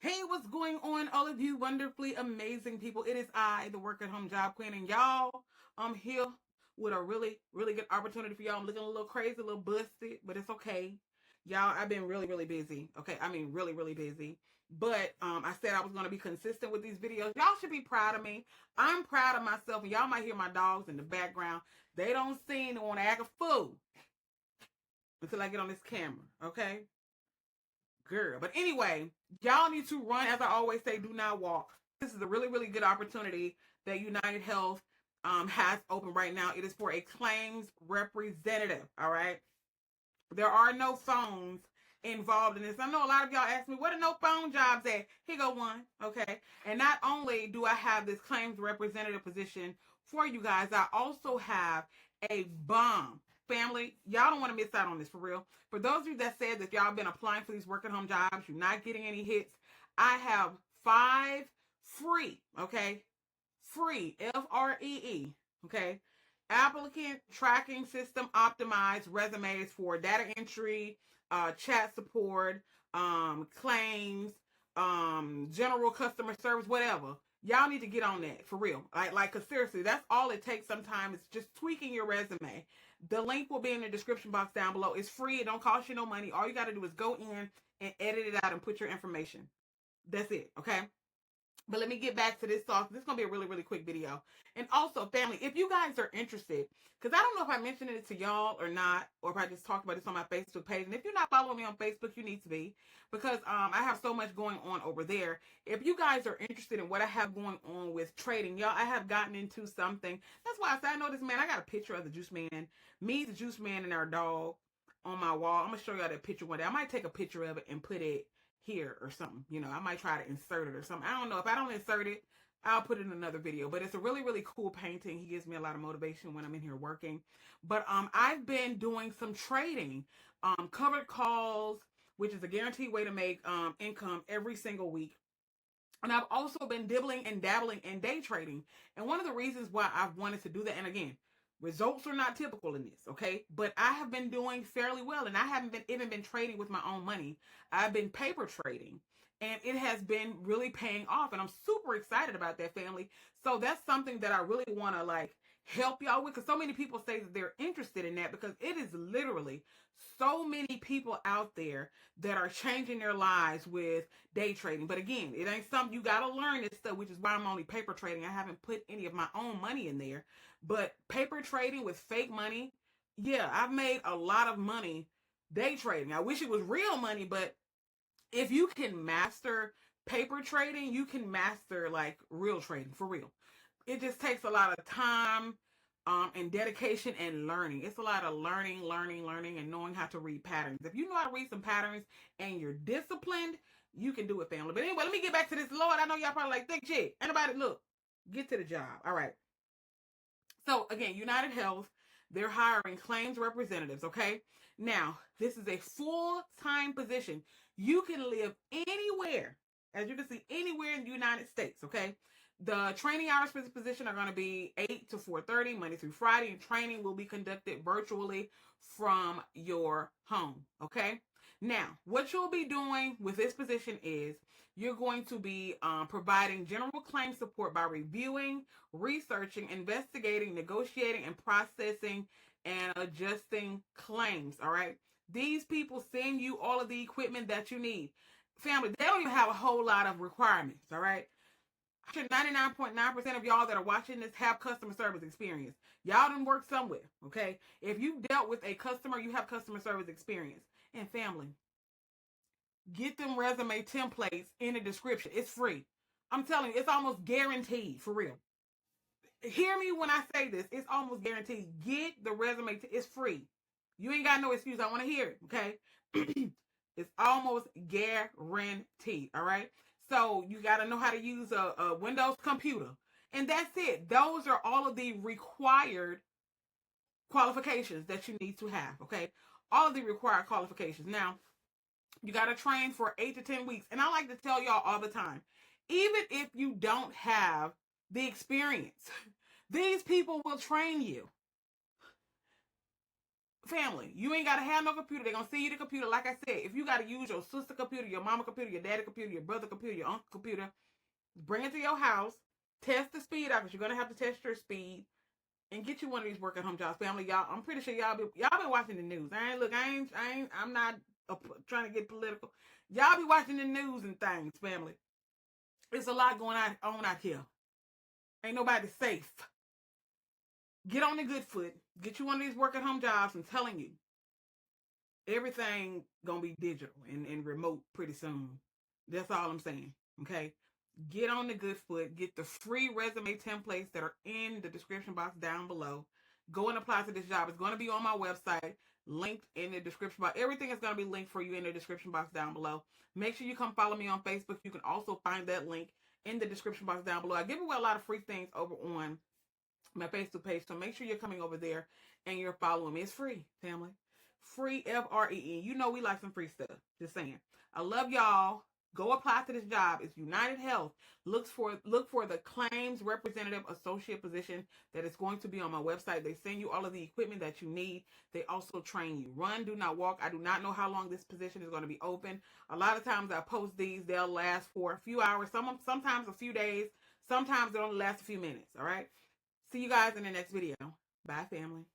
Hey, what's going on, all of you wonderfully amazing people? It is I, the Work at Home Job Queen, and y'all, I'm here with a really, really good opportunity for y'all. I'm looking a little crazy, a little busted, but it's okay. Y'all, I've been really, really busy. Okay, I mean, really, really busy. But I said I was going to be consistent with these videos. Y'all should be proud of me. I'm proud of myself, and y'all might hear my dogs in the background. They don't seem to want to act a fool until I get on this camera. Okay, girl. But anyway, y'all need to run, as I always say, do not walk. This is a really, really good opportunity that United Health has open right now. It is for a claims representative. All right. There are no phones involved in this. I know a lot of y'all ask me, what are no phone jobs at? Here go one. Okay. And not only do I have this claims representative position for you guys, I also have a bomb. Family, y'all don't want to miss out on this for real. For those of you that said that y'all been applying for these work at home jobs, you're not getting any hits, I have 5 free, okay? Free, FREE, okay? Applicant tracking system optimized resumes for data entry, chat support, claims, general customer service, whatever. Y'all need to get on that for real. Cause seriously, that's all it takes sometimes. It's just tweaking your resume. The link will be in the description box down below. It's free. It don't cost you no money. All you got to do is go in and edit it out and put your information. That's it. Okay. But let me get back to this talk. This is going to be a really, really quick video. And also, family, if you guys are interested, because I don't know if I mentioned it to y'all or not, or if I just talked about this on my Facebook page. And if you're not following me on Facebook, you need to be, because I have so much going on over there. If you guys are interested in what I have going on with trading, y'all, I have gotten into something. That's why I said, I know this man. I got a picture of the juice man, me, the juice man, and our dog on my wall. I'm going to show y'all that picture one day. I might take a picture of it and put it here or something. I might try to insert it or something. I don't know. If I don't insert it, I'll put it in another video. But it's a really, really cool painting. He gives me a lot of motivation when I'm in here working. But I've been doing some trading, covered calls, which is a guaranteed way to make income every single week. And I've also been dibbling and dabbling in day trading. And one of the reasons why I've wanted to do that, and again, results are not typical in this, okay? But I have been doing fairly well, and I haven't even been trading with my own money. I've been paper trading, and it has been really paying off, and I'm super excited about that, family. So that's something that I really want to help y'all with, because so many people say that they're interested in that, because it is literally so many people out there that are changing their lives with day trading. But again, it ain't something you got to learn this stuff, which is why I'm only paper trading. I haven't put any of my own money in there. But paper trading with fake money, yeah, I've made a lot of money day trading. I wish it was real money, but if you can master paper trading, you can master real trading for real. It just takes a lot of time and dedication and learning. It's a lot of learning, and knowing how to read patterns. If you know how to read some patterns and you're disciplined, you can do it, family. But anyway, let me get back to this. Lord, I know y'all probably like, think shit. Anybody, look, get to the job. All right. So again, United Health, they're hiring claims representatives, okay? Now, this is a full-time position. You can live anywhere, as you can see, anywhere in the United States, okay? The training hours for this position are going to be 8 to 4:30, Monday through Friday, and training will be conducted virtually from your home, okay? Now, what you'll be doing with this position is you're going to be providing general claim support by reviewing, researching, investigating, negotiating, and processing and adjusting claims. All right. These people send you all of the equipment that you need. Family, they don't even have a whole lot of requirements. All right. 99.9% of y'all that are watching this have customer service experience. Y'all done work somewhere. Okay. If you dealt with a customer, you have customer service experience. And family, get them resume templates in the description. It's free. I'm telling you, it's almost guaranteed for real. Hear me when I say this. It's almost guaranteed. Get the resume. It's free. You ain't got no excuse. I want to hear it. Okay. It's almost guaranteed. All right. So you got to know how to use a Windows computer. And that's it. Those are all of the required qualifications that you need to have. Okay. All of the required qualifications. Now, you got to train for 8 to 10 weeks. And I like to tell y'all all the time, even if you don't have the experience, these people will train you. family, you ain't got to have no computer. They're going to send you the computer. Like I said, if you got to use your sister computer, your mama computer, your daddy computer, your brother computer, your uncle computer, bring it to your house, test the speed out, because you're going to have to test your speed, and get you one of these work at home jobs, family. Y'all, I'm pretty sure y'all been watching the news. I'm not trying to get political. Y'all be watching the news and things, family. There's a lot going on out here. Ain't nobody safe. Get on the good foot. Get you one of these work at home jobs. I'm telling you, everything gonna be digital and remote pretty soon. That's all I'm saying. Okay. Get on the good foot. Get the free resume templates that are in the description box down below. Go and apply to this job. It's going to be on my website, linked in the description box. Everything is going to be linked for you in the description box down below. Make sure you come follow me on Facebook. You can also find that link in the description box down below. I give away a lot of free things over on my Facebook page, so make sure you're coming over there and you're following me. It's free, family. Free, FREE. You know we like some free stuff. Just saying. I love y'all. Go apply to this job. It's United Health. Look for the claims representative associate position that is going to be on my website. They send you all of the equipment that you need. They also train you. Run, do not walk. I do not know how long this position is going to be open. A lot of times I post these, they'll last for a few hours, sometimes a few days, sometimes they only last a few minutes. All right. See you guys in the next video. Bye, family.